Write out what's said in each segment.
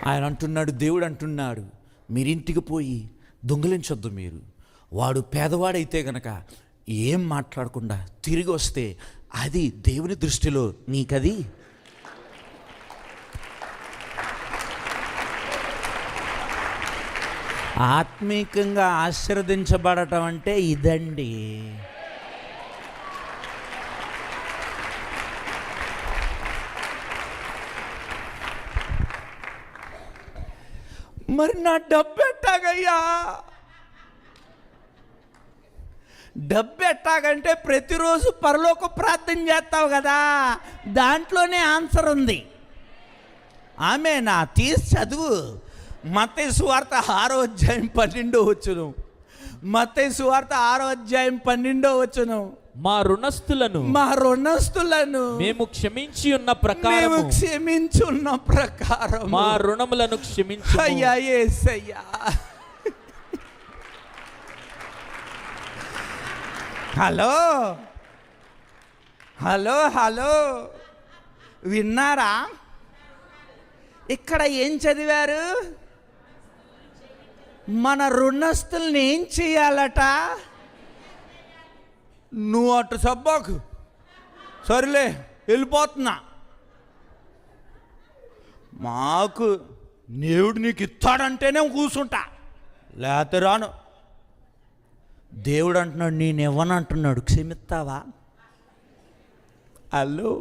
ఆయన అంటున్నాడు, దేవుడు అంటున్నాడు, మీరింటికి పోయి దొంగిలించొద్దు. మీరు వాడు పేదవాడైతే గనక ఏం మాట్లాడకుండా తిరిగి వస్తే అది దేవుని దృష్టిలో నీకది ఆత్మీకంగా ఆశీర్వదించబడటం అంటే ఇదండి. మరి నా డబ్బు ఎట్టాగయ్యా? డబ్బు ఎట్టాగంటే ప్రతిరోజు పరలోక ప్రార్థన చేస్తావు కదా, దాంట్లోనే ఆన్సర్ ఉంది. ఆమె నా తీసి చదువు. మత్తయి సువార్త 6వ అధ్యాయం 12వ వచనం. మత్తయి సువార్త 6వ అధ్యాయం 12వ వచనం. మా రుణస్థులను మేము క్షమించి ఉన్న ప్రకారం మా రుణములను క్షమించు. అయ్యా యేసయ్యా. హలో హలో హలో, విన్నారా? ఇక్కడ ఏం చదివారు? మన రుణస్తుల్ని ఏం చేయాలట? నువ్వు అటు సబ్బాకు, సరేలే వెళ్ళిపోతున్నా, మాకు దేవుడు నీకు ఇస్తాడంటేనే కూర్చుంటా, లేకపోతే రాను. దేవుడు అంటున్నాడు, నేను ఇవ్వనంటున్నాడు, క్షమిస్తావా? హలో,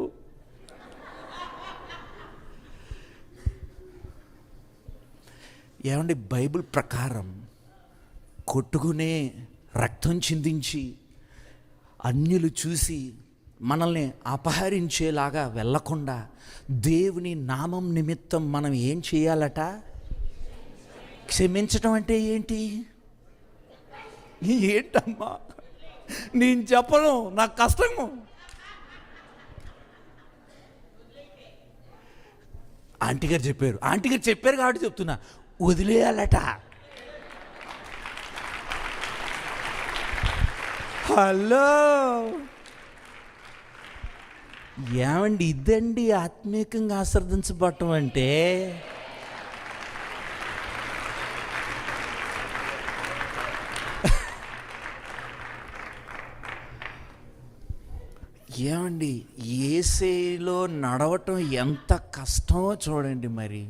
ఏమండి? బైబిల్ ప్రకారం కొట్టుకునే, రక్తం చిందించి, అన్యులు చూసి మనల్ని అపహరించేలాగా వెళ్ళకుండా దేవుని నామం నిమిత్తం మనం ఏం చేయాలట? క్షమించటం అంటే ఏంటి? ఏంటమ్మా నేను చెప్పను, నాకు కష్టము. ఆంటీ గారు చెప్పారు కాబట్టి చెప్తున్నా, వదిలేయాలట. హలో, ఏమండి? ఇదండి ఆత్మీయంగా ఆశీర్వదించబడటం అంటే. ఏమండి? యేసేలో నడవటం ఎంత కష్టమో చూడండి. మరి